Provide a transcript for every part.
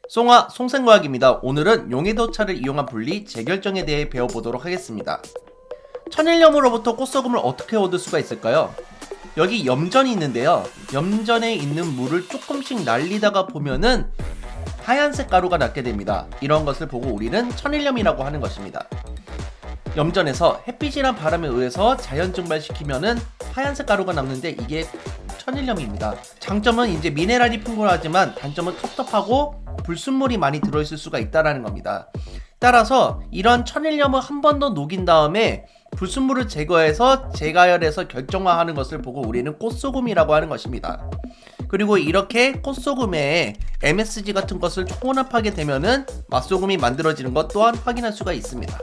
송아 송생과학입니다. 오늘은 용해도차를 이용한 분리 재결정에 대해 배워보도록 하겠습니다. 천일염으로부터 꽃소금을 어떻게 얻을 수가 있을까요? 여기 염전이 있는데요. 염전에 있는 물을 조금씩 날리다가 보면은 하얀색 가루가 나게 됩니다. 이런 것을 보고 우리는 천일염이라고 하는 것입니다. 염전에서 햇빛이나 바람에 의해서 자연 증발시키면은 하얀색 가루가 남는데 이게 천일염입니다. 장점은 이제 미네랄이 풍부하지만 단점은 텁텁하고 불순물이 많이 들어있을 수가 있다는 겁니다. 따라서 이런 천일염을 한 번 더 녹인 다음에 불순물을 제거해서 재가열해서 결정화하는 것을 보고 우리는 꽃소금이라고 하는 것입니다. 그리고 이렇게 꽃소금에 MSG 같은 것을 혼합하게 되면은 맛소금이 만들어지는 것 또한 확인할 수가 있습니다.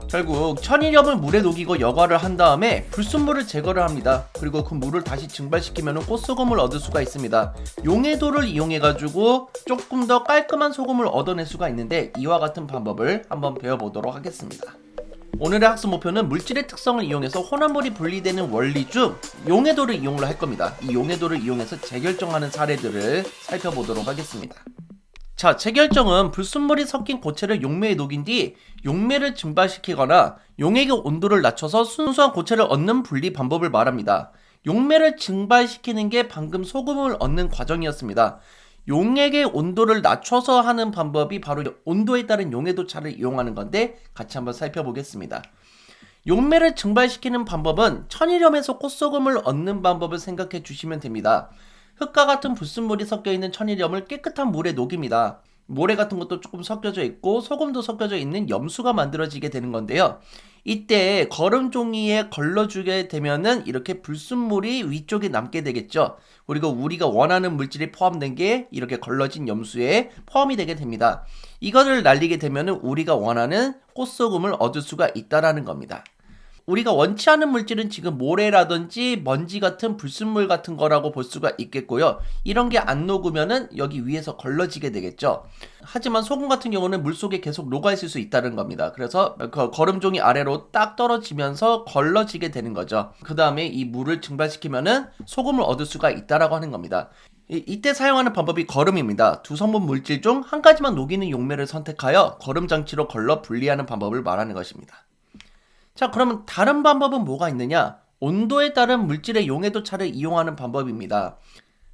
결국 천일염을 물에 녹이고 여과를 한 다음에 불순물을 제거를 합니다. 그리고 그 물을 다시 증발시키면 꽃소금을 얻을 수가 있습니다. 용해도를 이용해 가지고 조금 더 깔끔한 소금을 얻어낼 수가 있는데 이와 같은 방법을 한번 배워보도록 하겠습니다. 오늘의 학습 목표는 물질의 특성을 이용해서 혼합물이 분리되는 원리 중 용해도를 이용을 할 겁니다. 이 용해도를 이용해서 재결정하는 사례들을 살펴보도록 하겠습니다. 자, 재결정은 불순물이 섞인 고체를 용매에 녹인 뒤 용매를 증발시키거나 용액의 온도를 낮춰서 순수한 고체를 얻는 분리 방법을 말합니다. 용매를 증발시키는 게 방금 소금을 얻는 과정이었습니다. 용액의 온도를 낮춰서 하는 방법이 바로 온도에 따른 용해도차를 이용하는 건데 같이 한번 살펴보겠습니다. 용매를 증발시키는 방법은 천일염에서 꽃소금을 얻는 방법을 생각해 주시면 됩니다. 흙과 같은 불순물이 섞여있는 천일염을 깨끗한 물에 녹입니다. 모래 같은 것도 조금 섞여져 있고 소금도 섞여져 있는 염수가 만들어지게 되는 건데요. 이때 거름 종이에 걸러주게 되면은 이렇게 불순물이 위쪽에 남게 되겠죠. 그리고 우리가 원하는 물질이 포함된 게 이렇게 걸러진 염수에 포함이 되게 됩니다. 이거를 날리게 되면은 우리가 원하는 꽃소금을 얻을 수가 있다라는 겁니다. 우리가 원치 않은 물질은 지금 모래라든지 먼지 같은 불순물 같은 거라고 볼 수가 있겠고요. 이런 게 안 녹으면은 여기 위에서 걸러지게 되겠죠. 하지만 소금 같은 경우는 물속에 계속 녹아있을 수 있다는 겁니다. 그래서 그 거름종이 아래로 딱 떨어지면서 걸러지게 되는 거죠. 그 다음에 이 물을 증발시키면은 소금을 얻을 수가 있다라고 하는 겁니다. 이때 사용하는 방법이 거름입니다. 두 성분 물질 중 한 가지만 녹이는 용매를 선택하여 거름 장치로 걸러 분리하는 방법을 말하는 것입니다. 자, 그러면 다른 방법은 뭐가 있느냐? 온도에 따른 물질의 용해도차를 이용하는 방법입니다.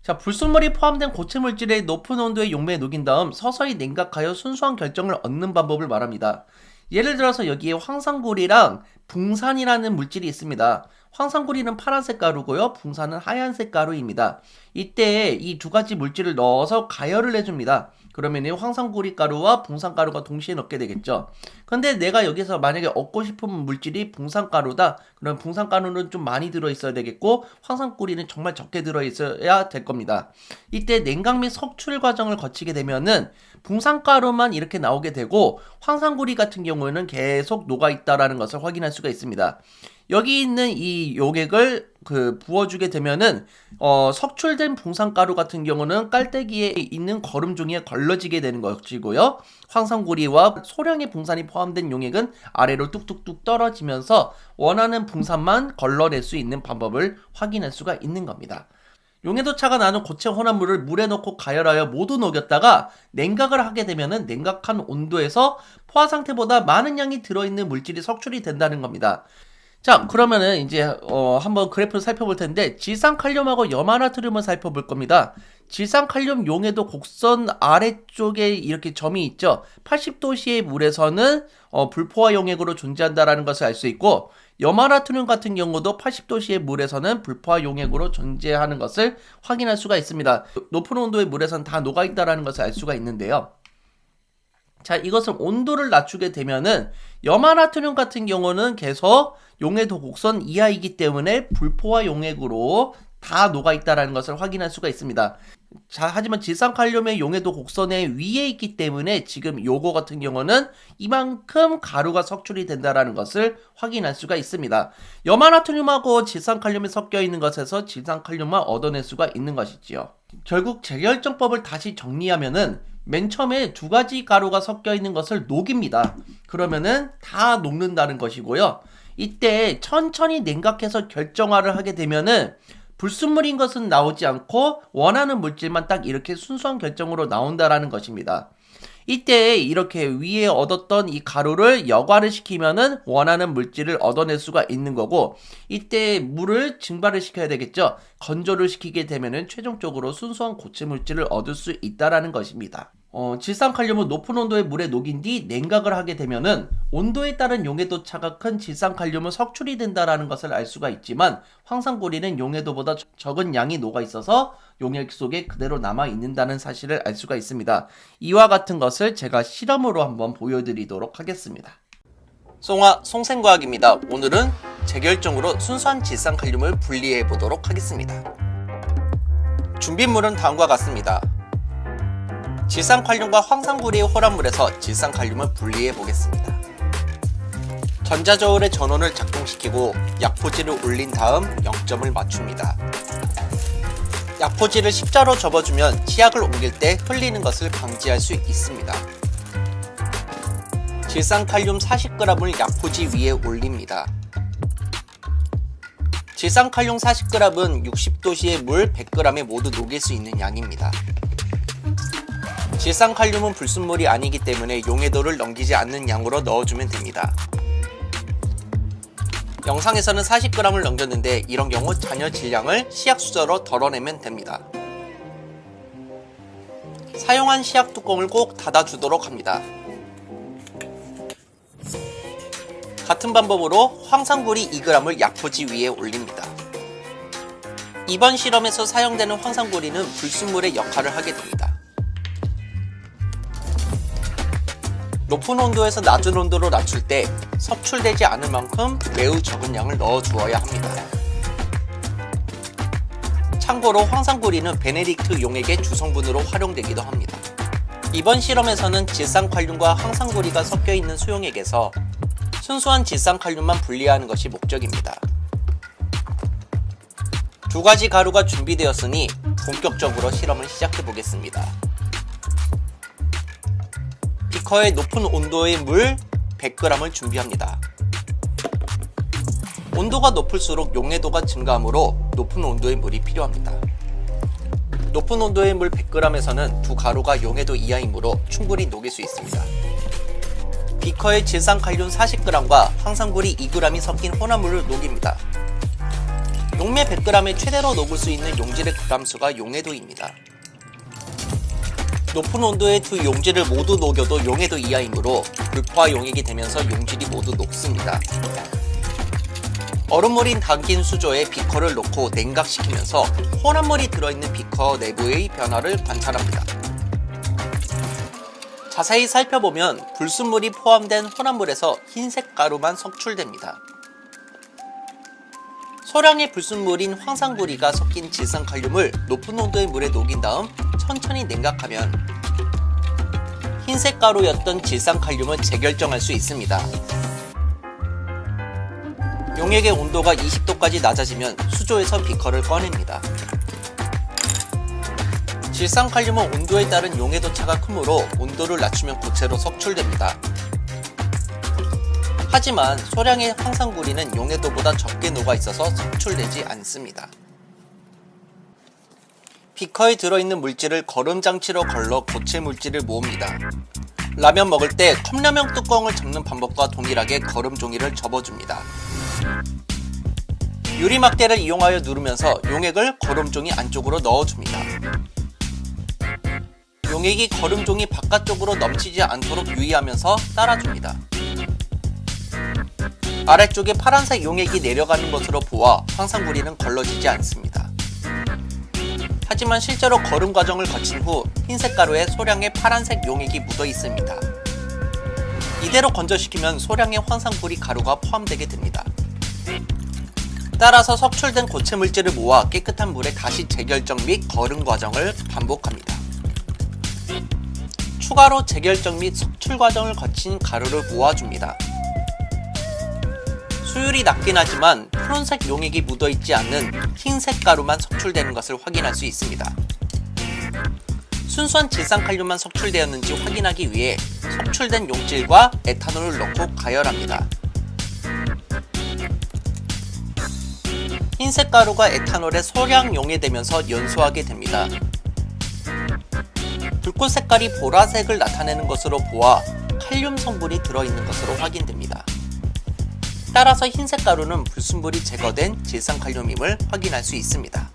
자, 불순물이 포함된 고체 물질의 높은 온도의 용매에 녹인 다음 서서히 냉각하여 순수한 결정을 얻는 방법을 말합니다. 예를 들어서 여기에 황산구리랑 붕산이라는 물질이 있습니다. 황산구리는 파란색 가루고요. 붕산은 하얀색 가루입니다. 이때 이 두 가지 물질을 넣어서 가열을 해줍니다. 그러면 황산구리 가루와 붕산가루가 동시에 넣게 되겠죠. 근데 내가 여기서 만약에 얻고 싶은 물질이 붕산가루다. 그럼 붕산가루는 좀 많이 들어있어야 되겠고 황산구리는 정말 적게 들어있어야 될 겁니다. 이때 냉각 및 석출 과정을 거치게 되면은 붕산가루만 이렇게 나오게 되고 황산구리 같은 경우에는 계속 녹아있다라는 것을 확인할 수가 있습니다. 여기 있는 이 용액을 부어주게 되면은 석출된 붕산가루 같은 경우는 깔때기에 있는 거름 종이에 걸러지게 되는 것이고요. 황산구리와 소량의 붕산이 포함된 용액은 아래로 뚝뚝뚝 떨어지면서 원하는 붕산만 걸러낼 수 있는 방법을 확인할 수가 있는 겁니다. 용해도차가 나는 고체 혼합물을 물에 넣고 가열하여 모두 녹였다가 냉각을 하게 되면은 냉각한 온도에서 포화 상태보다 많은 양이 들어있는 물질이 석출이 된다는 겁니다. 자, 그러면은 이제 한번 그래프를 살펴볼 텐데 질산칼륨하고 염화나트륨을 살펴볼 겁니다. 질산칼륨 용해도 곡선 아래쪽에 이렇게 점이 있죠. 80도씨의 물에서는 불포화 용액으로 존재한다라는 것을 알 수 있고 염화나트륨 같은 경우도 80도씨의 물에서는 불포화 용액으로 존재하는 것을 확인할 수가 있습니다. 높은 온도의 물에서는 다 녹아있다라는 것을 알 수가 있는데요. 자, 이것을 온도를 낮추게 되면은 염화나트륨 같은 경우는 계속 용해도 곡선 이하이기 때문에 불포화 용액으로 다 녹아있다라는 것을 확인할 수가 있습니다. 자, 하지만 질산칼륨의 용해도 곡선의 위에 있기 때문에 지금 요거 같은 경우는 이만큼 가루가 석출이 된다라는 것을 확인할 수가 있습니다. 염화나트륨하고 질산칼륨이 섞여 있는 것에서 질산칼륨만 얻어낼 수가 있는 것이지요. 결국 재결정법을 다시 정리하면은 맨 처음에 두 가지 가루가 섞여 있는 것을 녹입니다. 그러면은 다 녹는다는 것이고요. 이때 천천히 냉각해서 결정화를 하게 되면은 불순물인 것은 나오지 않고 원하는 물질만 딱 이렇게 순수한 결정으로 나온다라는 것입니다. 이때 이렇게 위에 얻었던 이 가루를 여과를 시키면은 원하는 물질을 얻어낼 수가 있는 거고, 이때 물을 증발을 시켜야 되겠죠. 건조를 시키게 되면은 최종적으로 순수한 고체 물질을 얻을 수 있다라는 것입니다. 질산칼륨은 높은 온도의 물에 녹인 뒤 냉각을 하게 되면은 온도에 따른 용해도 차가 큰 질산칼륨은 석출이 된다라는 것을 알 수가 있지만, 황산고리는 용해도보다 적은 양이 녹아 있어서 용액 속에 그대로 남아 있는다는 사실을 알 수가 있습니다. 이와 같은 것을 제가 실험으로 한번 보여드리도록 하겠습니다. 송생과학입니다. 오늘은 재결정으로 순수한 질산칼륨을 분리해 보도록 하겠습니다. 준비물은 다음과 같습니다. 질산칼륨과 황산고리의 혼합물에서 질산칼륨을 분리해 보겠습니다. 전자저울의 전원을 작동시키고 약포지를 올린 다음 0점을 맞춥니다. 약포지를 십자로 접어주면 치약을 옮길 때 흘리는 것을 방지할 수 있습니다. 질산칼륨 40g을 약포지 위에 올립니다. 질산칼륨 40g은 60도씨의 물 100g에 모두 녹일 수 있는 양입니다. 질산칼륨은 불순물이 아니기 때문에 용해도를 넘기지 않는 양으로 넣어주면 됩니다. 영상에서는 40g을 넘겼는데 이런 경우 잔여 질량을 시약 수저로 덜어내면 됩니다. 사용한 시약 뚜껑을 꼭 닫아주도록 합니다. 같은 방법으로 황산고리 2g을 약포지 위에 올립니다. 이번 실험에서 사용되는 황산고리는 불순물의 역할을 하게 됩니다. 높은 온도에서 낮은 온도로 낮출 때 섭출되지 않을 만큼 매우 적은 양을 넣어 주어야 합니다. 참고로 황산고리는 베네딕트 용액의 주성분으로 활용되기도 합니다. 이번 실험에서는 질산칼륨과 황산고리가 섞여 있는 수용액에서 순수한 질산칼륨만 분리하는 것이 목적입니다. 두 가지 가루가 준비되었으니 본격적으로 실험을 시작해 보겠습니다. 비커에 높은 온도의 물 100g을 준비합니다. 온도가 높을수록 용해도가 증가하므로 높은 온도의 물이 필요합니다. 높은 온도의 물 100g에서는 두 가루가 용해도 이하이므로 충분히 녹일 수 있습니다. 비커에 질산칼륨 40g과 황산고리 2g이 섞인 혼합물을 녹입니다. 용매 100g에 최대로 녹을 수 있는 용질의 g수가 용해도입니다. 높은 온도의 두 용질을 모두 녹여도 용해도 이하이므로 불포화 용액이 되면서 용질이 모두 녹습니다. 얼음물인 담긴 수조에 비커를 넣고 냉각시키면서 혼합물이 들어있는 비커 내부의 변화를 관찰합니다. 자세히 살펴보면 불순물이 포함된 혼합물에서 흰색 가루만 석출됩니다. 소량의 불순물인 황산고리가 섞인 질산칼륨을 높은 온도의 물에 녹인 다음 천천히 냉각하면 흰색 가루였던 질산칼륨은 재결정할 수 있습니다. 용액의 온도가 20도까지 낮아지면 수조에서 비커를 꺼냅니다. 질산칼륨은 온도에 따른 용해도 차가 크므로 온도를 낮추면 고체로 석출됩니다. 하지만 소량의 황산고리는 용해도보다 적게 녹아 있어서 석출되지 않습니다. 비커에 들어있는 물질을 거름장치로 걸러 고체 물질을 모읍니다. 라면 먹을 때 컵라면 뚜껑을 접는 방법과 동일하게 거름 종이를 접어줍니다. 유리막대를 이용하여 누르면서 용액을 거름종이 안쪽으로 넣어줍니다. 용액이 거름종이 바깥쪽으로 넘치지 않도록 유의하면서 따라줍니다. 아래쪽에 파란색 용액이 내려가는 것으로 보아 황산고리는 걸러지지 않습니다. 하지만 실제로 거름 과정을 거친 후 흰색 가루에 소량의 파란색 용액이 묻어 있습니다. 이대로 건조시키면 소량의 황산고리 가루가 포함되게 됩니다. 따라서 석출된 고체 물질을 모아 깨끗한 물에 다시 재결정 및 거름 과정을 반복합니다. 추가로 재결정 및 석출 과정을 거친 가루를 모아줍니다. 수율이 낮긴 하지만 푸른색 용액이 묻어있지 않는 흰색 가루만 석출되는 것을 확인할 수 있습니다. 순수한 질산칼륨만 석출되었는지 확인하기 위해 석출된 용질과 에탄올을 넣고 가열합니다. 흰색 가루가 에탄올에 소량 용해되면서 연소하게 됩니다. 불꽃 색깔이 보라색을 나타내는 것으로 보아 칼륨 성분이 들어있는 것으로 확인됩니다. 따라서 흰색 가루는 불순물이 제거된 질산칼륨임을 확인할 수 있습니다.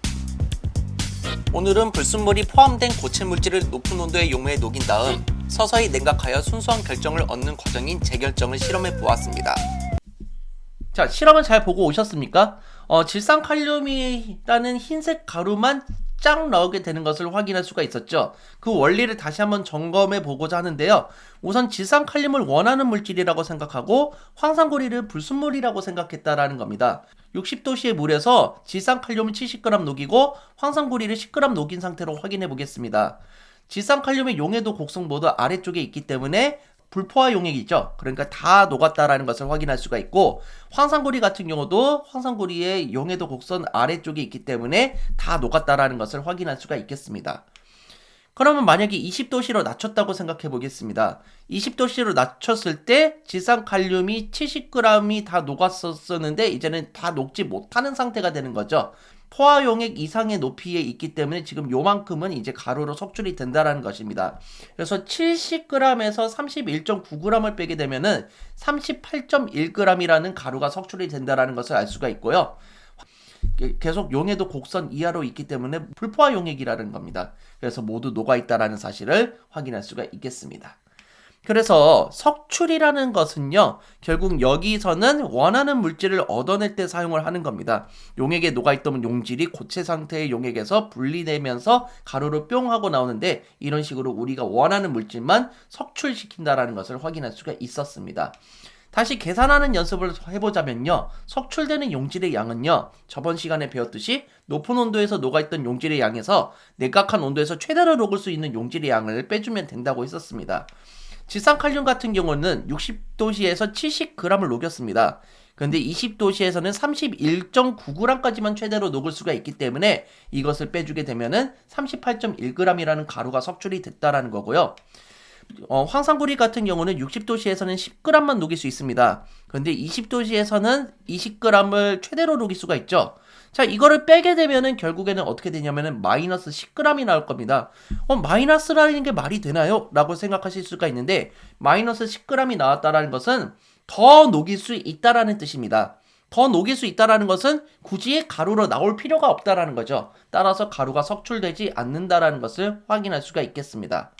오늘은 불순물이 포함된 고체 물질을 높은 온도의 용매에 녹인 다음 서서히 냉각하여 순수한 결정을 얻는 과정인 재결정을 실험해 보았습니다. 자, 실험은 잘 보고 오셨습니까? 질산칼륨이라는 흰색 가루만 쫙 나오게 되는 것을 확인할 수가 있었죠. 그 원리를 다시 한번 점검해 보고자 하는데요. 우선 질산칼륨을 원하는 물질이라고 생각하고 황산고리를 불순물이라고 생각했다라는 겁니다. 60도씨의 물에서 질산칼륨을 70g 녹이고 황산고리를 10g 녹인 상태로 확인해 보겠습니다. 질산칼륨의 용해도 곡성 모두 아래쪽에 있기 때문에 불포화 용액이죠. 그러니까 다 녹았다라는 것을 확인할 수가 있고, 황산고리 같은 경우도 황산고리의 용해도 곡선 아래쪽에 있기 때문에 다 녹았다라는 것을 확인할 수가 있겠습니다. 그러면 만약에 20도씨로 낮췄다고 생각해 보겠습니다. 20도씨로 낮췄을 때 질산칼륨이 70g이 다 녹았었는데 이제는 다 녹지 못하는 상태가 되는 거죠. 포화 용액 이상의 높이에 있기 때문에 지금 요만큼은 이제 가루로 석출이 된다라는 것입니다. 그래서 70g에서 31.9g을 빼게 되면은 38.1g이라는 가루가 석출이 된다라는 것을 알 수가 있고요. 계속 용해도 곡선 이하로 있기 때문에 불포화 용액이라는 겁니다. 그래서 모두 녹아있다라는 사실을 확인할 수가 있겠습니다. 그래서 석출이라는 것은요, 결국 여기서는 원하는 물질을 얻어낼 때 사용을 하는 겁니다. 용액에 녹아있던 용질이 고체 상태의 용액에서 분리되면서 가루로 뿅 하고 나오는데, 이런 식으로 우리가 원하는 물질만 석출시킨다라는 것을 확인할 수가 있었습니다. 다시 계산하는 연습을 해보자면요, 석출되는 용질의 양은요, 저번 시간에 배웠듯이 높은 온도에서 녹아있던 용질의 양에서 냉각한 온도에서 최대로 녹을 수 있는 용질의 양을 빼주면 된다고 했었습니다. 질산칼륨 같은 경우는 60도씨에서 70g을 녹였습니다. 그런데 20도씨에서는 31.9g까지만 최대로 녹을 수가 있기 때문에 이것을 빼주게 되면은 38.1g이라는 가루가 석출이 됐다라는 거고요. 황산고리 같은 경우는 60도씨에서는 10g만 녹일 수 있습니다. 그런데 20도씨에서는 20g을 최대로 녹일 수가 있죠. 자, 이거를 빼게 되면은 결국에는 어떻게 되냐면은 마이너스 10g이 나올 겁니다. 마이너스라는 게 말이 되나요? 라고 생각하실 수가 있는데, 마이너스 10g이 나왔다라는 것은 더 녹일 수 있다라는 뜻입니다. 더 녹일 수 있다라는 것은 굳이 가루로 나올 필요가 없다라는 거죠. 따라서 가루가 석출되지 않는다라는 것을 확인할 수가 있겠습니다.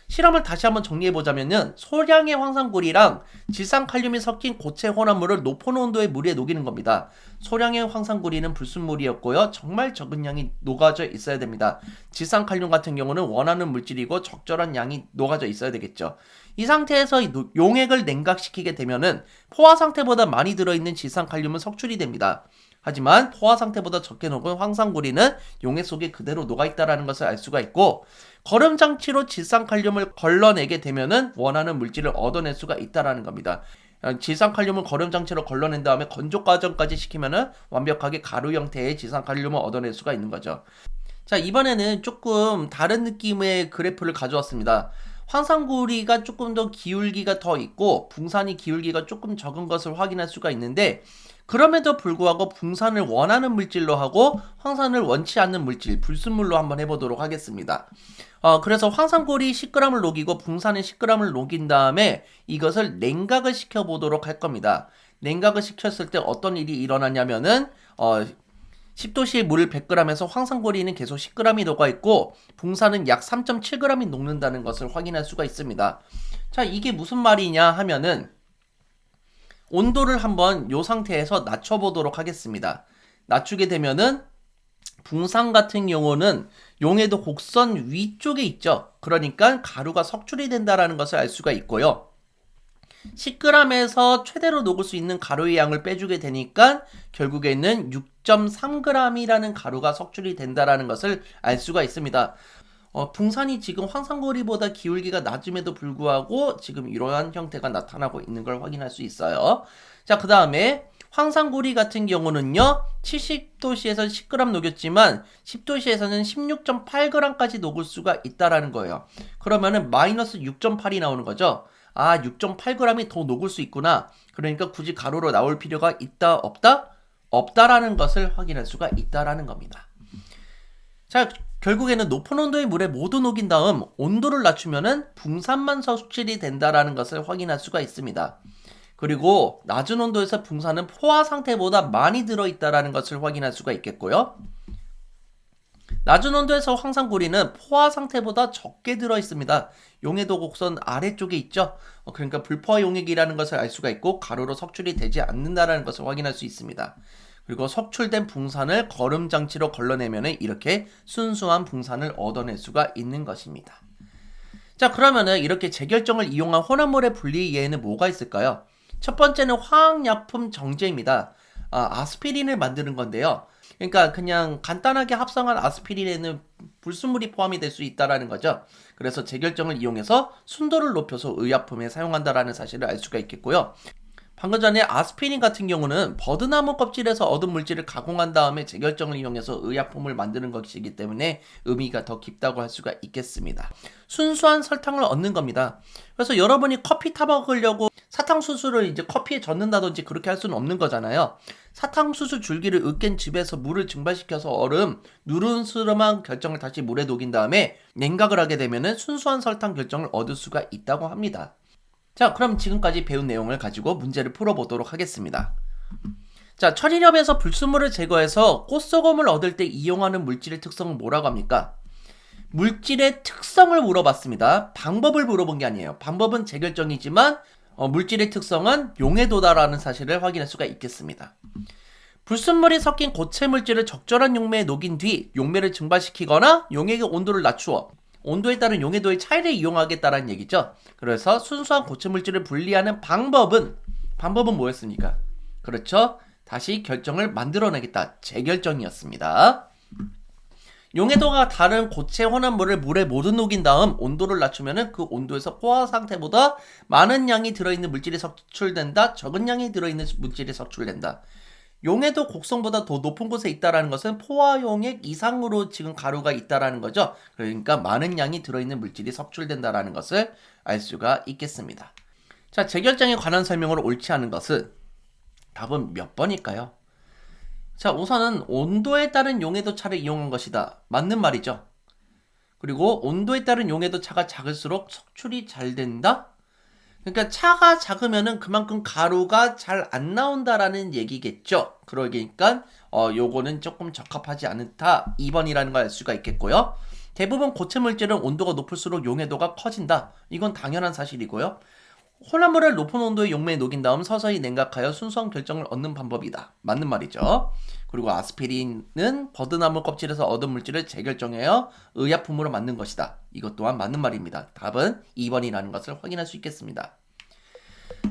실험을 다시 한번 정리해보자면은, 소량의 황산고리랑 질산칼륨이 섞인 고체 혼합물을 높은 온도의 물에 녹이는 겁니다. 소량의 황산고리는 불순물이었고요, 정말 적은 양이 녹아져 있어야 됩니다. 질산칼륨 같은 경우는 원하는 물질이고 적절한 양이 녹아져 있어야 되겠죠. 이 상태에서 용액을 냉각시키게 되면은 포화 상태보다 많이 들어있는 질산칼륨은 석출이 됩니다. 하지만 포화 상태보다 적게 녹은 황산고리는 용액 속에 그대로 녹아있다는 것을 알 수가 있고, 거름 장치로 질산칼륨을 걸러내게 되면은 원하는 물질을 얻어낼 수가 있다는 겁니다. 질산칼륨을 거름 장치로 걸러낸 다음에 건조 과정까지 시키면은 완벽하게 가루 형태의 질산칼륨을 얻어낼 수가 있는 거죠. 자, 이번에는 조금 다른 느낌의 그래프를 가져왔습니다. 황산고리가 조금 더 기울기가 더 있고 붕산이 기울기가 조금 적은 것을 확인할 수가 있는데, 그럼에도 불구하고 붕산을 원하는 물질로 하고 황산을 원치 않는 물질, 불순물로 한번 해보도록 하겠습니다. 그래서 황산고리 10g을 녹이고 붕산을 10g을 녹인 다음에 이것을 냉각을 시켜보도록 할 겁니다. 냉각을 시켰을 때 어떤 일이 일어나냐면은 10도씨의 물을 100g에서 황산고리는 계속 10g이 녹아있고 붕산은 약 3.7g이 녹는다는 것을 확인할 수가 있습니다. 자, 이게 무슨 말이냐 하면은, 온도를 한번 이 상태에서 낮춰보도록 하겠습니다. 낮추게 되면은 붕산 같은 경우는 용해도 곡선 위쪽에 있죠. 그러니까 가루가 석출이 된다는 것을 알 수가 있고요. 10g에서 최대로 녹을 수 있는 가루의 양을 빼주게 되니까 결국에는 6.3g이라는 가루가 석출이 된다는 것을 알 수가 있습니다. 붕산이 지금 황산고리보다 기울기가 낮음에도 불구하고 지금 이러한 형태가 나타나고 있는 걸 확인할 수 있어요. 자, 그 다음에 황산고리 같은 경우는요, 70도씨에서 10g 녹였지만 10도씨에서는 16.8g까지 녹을 수가 있다라는 거예요. 그러면은 마이너스 6.8이 나오는 거죠. 6.8g이 더 녹을 수 있구나. 그러니까 굳이 가루로 나올 필요가 있다, 없다? 없다라는 것을 확인할 수가 있다라는 겁니다. 자, 결국에는 높은 온도의 물에 모두 녹인 다음 온도를 낮추면은 붕산만 석출이 된다라는 것을 확인할 수가 있습니다. 그리고 낮은 온도에서 붕산은 포화 상태보다 많이 들어있다라는 것을 확인할 수가 있겠고요. 낮은 온도에서 황산구리는 포화 상태보다 적게 들어있습니다. 용해도 곡선 아래쪽에 있죠. 그러니까 불포화 용액이라는 것을 알 수가 있고 가루로 석출이 되지 않는다라는 것을 확인할 수 있습니다. 그리고 석출된 붕산을 거름장치로 걸러내면 이렇게 순수한 붕산을 얻어낼 수가 있는 것입니다. 자, 그러면은 이렇게 재결정을 이용한 혼합물의 분리 예에는 뭐가 있을까요? 첫 번째는 화학약품 정제입니다. 아스피린을 만드는 건데요. 그러니까 그냥 간단하게 합성한 아스피린에는 불순물이 포함이 될 수 있다라는 거죠. 그래서 재결정을 이용해서 순도를 높여서 의약품에 사용한다라는 사실을 알 수가 있겠고요. 방금 전에 아스피린 같은 경우는 버드나무 껍질에서 얻은 물질을 가공한 다음에 재결정을 이용해서 의약품을 만드는 것이기 때문에 의미가 더 깊다고 할 수가 있겠습니다. 순수한 설탕을 얻는 겁니다. 그래서 여러분이 커피 타 먹으려고 사탕수수를 이제 커피에 젓는다든지 그렇게 할 수는 없는 거잖아요. 사탕수수 줄기를 으깬 즙에서 물을 증발시켜서 얼음, 누른스름한 결정을 다시 물에 녹인 다음에 냉각을 하게 되면 순수한 설탕 결정을 얻을 수가 있다고 합니다. 자, 그럼 지금까지 배운 내용을 가지고 문제를 풀어보도록 하겠습니다. 자, 천일염에서 불순물을 제거해서 꽃소금을 얻을 때 이용하는 물질의 특성은 뭐라고 합니까? 물질의 특성을 물어봤습니다. 방법을 물어본 게 아니에요. 방법은 재결정이지만 물질의 특성은 용해도다라는 사실을 확인할 수가 있겠습니다. 불순물이 섞인 고체 물질을 적절한 용매에 녹인 뒤 용매를 증발시키거나 용액의 온도를 낮추어 온도에 따른 용해도의 차이를 이용하겠다라는 얘기죠. 그래서 순수한 고체 물질을 분리하는 방법은 뭐였습니까? 그렇죠. 다시 결정을 만들어내겠다. 재결정이었습니다. 용해도가 다른 고체 혼합물을 물에 모두 녹인 다음 온도를 낮추면 그 온도에서 포화 상태보다 많은 양이 들어있는 물질이 석출된다. 적은 양이 들어있는 물질이 석출된다. 용해도 곡선보다 더 높은 곳에 있다라는 것은 포화 용액 이상으로 지금 가루가 있다라는 거죠. 그러니까 많은 양이 들어있는 물질이 석출된다라는 것을 알 수가 있겠습니다. 자, 재결정에 관한 설명으로 옳지 않은 것은 답은 몇 번일까요? 자, 우선은 온도에 따른 용해도 차를 이용한 것이다. 맞는 말이죠. 그리고 온도에 따른 용해도 차가 작을수록 석출이 잘 된다? 그러니까 차가 작으면은 그만큼 가루가 잘 안 나온다라는 얘기겠죠. 그러니까 요거는 조금 적합하지 않다. 2번이라는 걸 알 수가 있겠고요. 대부분 고체 물질은 온도가 높을수록 용해도가 커진다. 이건 당연한 사실이고요. 혼합물을 높은 온도의 용매에 녹인 다음 서서히 냉각하여 순수한 결정을 얻는 방법이다. 맞는 말이죠. 그리고 아스피린은 버드나무 껍질에서 얻은 물질을 재결정하여 의약품으로 만든 것이다. 이것 또한 맞는 말입니다. 답은 2번이라는 것을 확인할 수 있겠습니다.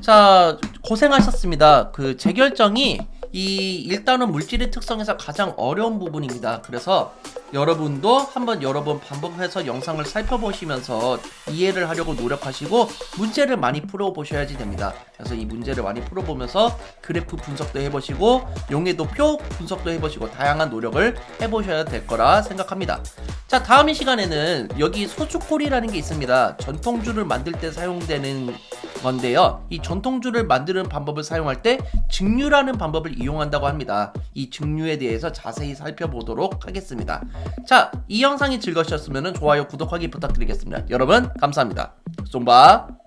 자, 고생하셨습니다. 그 재결정이 일단은 물질의 특성에서 가장 어려운 부분입니다. 그래서 여러분도 한번 여러 번 반복해서 영상을 살펴보시면서 이해를 하려고 노력하시고 문제를 많이 풀어보셔야지 됩니다. 그래서 이 문제를 많이 풀어보면서 그래프 분석도 해보시고 용해도표 분석도 해보시고 다양한 노력을 해보셔야 될 거라 생각합니다. 자, 다음 이 시간에는 여기 소주콜이라는 게 있습니다. 전통주를 만들 때 사용되는 건데요. 이 전통주를 만드는 방법을 사용할 때 증류라는 방법을 이용한다고 합니다. 이 증류에 대해서 자세히 살펴보도록 하겠습니다. 자, 이 영상이 즐거우셨으면 좋아요, 구독하기 부탁드리겠습니다. 여러분 감사합니다. 쏨바.